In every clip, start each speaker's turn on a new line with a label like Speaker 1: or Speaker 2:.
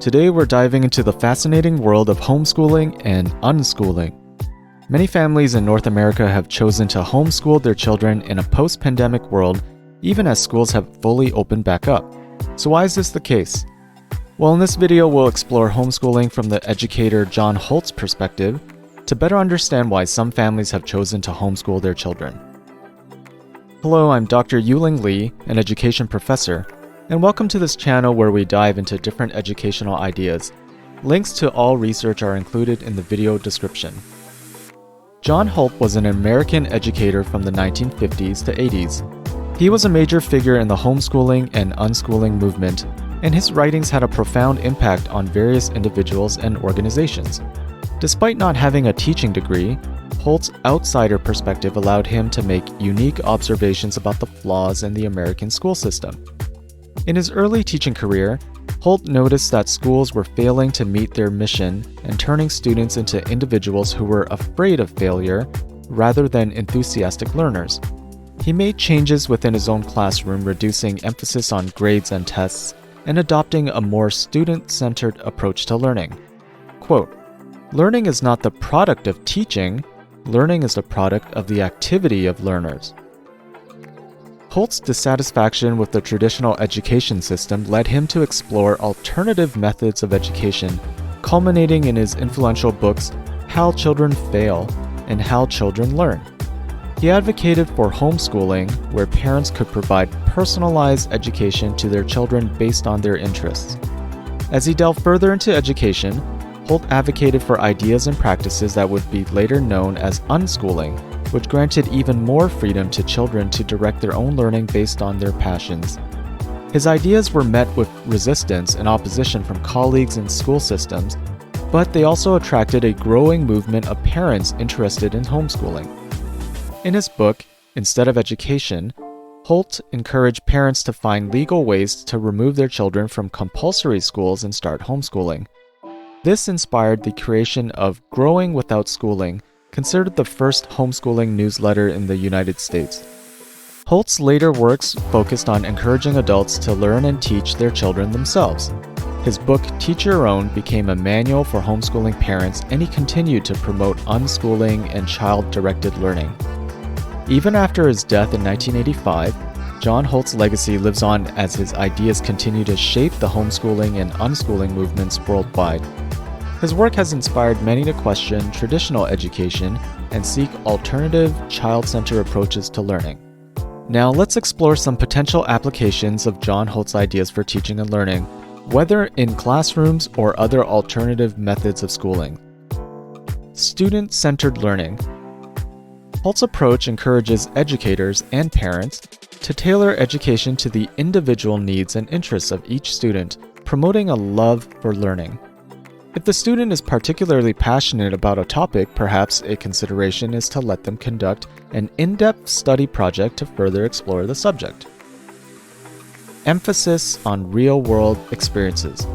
Speaker 1: Today we're diving into the fascinating world of homeschooling and unschooling. Many families in North America have chosen to homeschool their children in a post-pandemic world, even as schools have fully opened back up. So why is this the case? Well, in this video we'll explore homeschooling from the educator John Holt's perspective to better understand why some families have chosen to homeschool their children. Hello, I'm Dr. Yu-Ling Lee, an education professor, and welcome to this channel where we dive into different educational ideas. Links to all research are included in the video description. John Holt was an American educator from the 1950s to 80s. He was a major figure in the homeschooling and unschooling movement, and his writings had a profound impact on various individuals and organizations. Despite not having a teaching degree, Holt's outsider perspective allowed him to make unique observations about the flaws in the American school system. In his early teaching career, Holt noticed that schools were failing to meet their mission and turning students into individuals who were afraid of failure rather than enthusiastic learners. He made changes within his own classroom, reducing emphasis on grades and tests and adopting a more student-centered approach to learning. Quote, "Learning is not the product of teaching, learning is the product of the activity of learners." Holt's dissatisfaction with the traditional education system led him to explore alternative methods of education, culminating in his influential books How Children Fail and How Children Learn. He advocated for homeschooling, where parents could provide personalized education to their children based on their interests. As he delved further into education, Holt advocated for ideas and practices that would be later known as unschooling, which granted even more freedom to children to direct their own learning based on their passions. His ideas were met with resistance and opposition from colleagues in school systems, but they also attracted a growing movement of parents interested in homeschooling. In his book, Instead of Education, Holt encouraged parents to find legal ways to remove their children from compulsory schools and start homeschooling. This inspired the creation of Growing Without Schooling, considered the first homeschooling newsletter in the United States. Holt's later works focused on encouraging adults to learn and teach their children themselves. His book, Teach Your Own, became a manual for homeschooling parents, and he continued to promote unschooling and child-directed learning. Even after his death in 1985, John Holt's legacy lives on as his ideas continue to shape the homeschooling and unschooling movements worldwide. His work has inspired many to question traditional education and seek alternative, child-centered approaches to learning. Now let's explore some potential applications of John Holt's ideas for teaching and learning, whether in classrooms or other alternative methods of schooling. Student-centered learning. Holt's approach encourages educators and parents to tailor education to the individual needs and interests of each student, promoting a love for learning. If the student is particularly passionate about a topic, perhaps a consideration is to let them conduct an in-depth study project to further explore the subject. Emphasis on real-world experiences.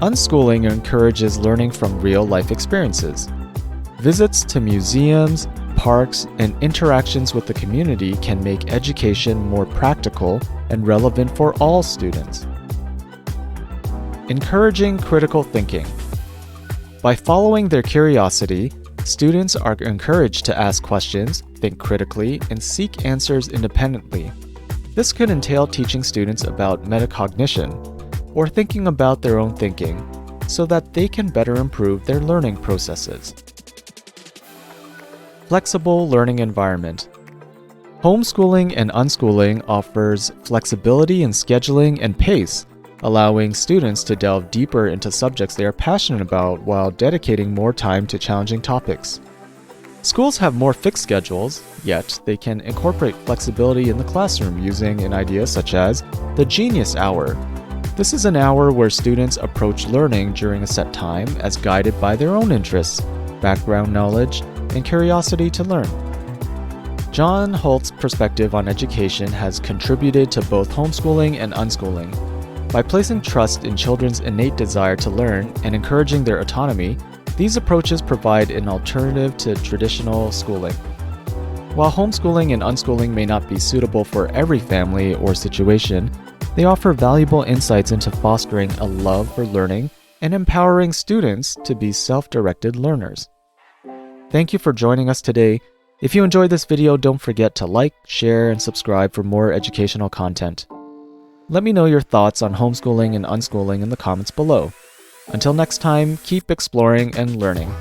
Speaker 1: Unschooling encourages learning from real-life experiences. Visits to museums, parks, and interactions with the community can make education more practical and relevant for all students. Encouraging critical thinking. By following their curiosity, students are encouraged to ask questions, think critically, and seek answers independently. This could entail teaching students about metacognition, or thinking about their own thinking, so that they can better improve their learning processes. Flexible learning environment. Homeschooling and unschooling offers flexibility in scheduling and pace, allowing students to delve deeper into subjects they are passionate about while dedicating more time to challenging topics. Schools have more fixed schedules, yet they can incorporate flexibility in the classroom using an idea such as the Genius Hour. This is an hour where students approach learning during a set time as guided by their own interests, background knowledge, and curiosity to learn. John Holt's perspective on education has contributed to both homeschooling and unschooling. By placing trust in children's innate desire to learn and encouraging their autonomy, these approaches provide an alternative to traditional schooling. While homeschooling and unschooling may not be suitable for every family or situation, They offer valuable insights into fostering a love for learning and empowering students to be self-directed learners. Thank you for joining us today. If you enjoyed this video, don't forget to like, share, and subscribe for more educational content. Let me know your thoughts on homeschooling and unschooling in the comments below. Until next time, keep exploring and learning.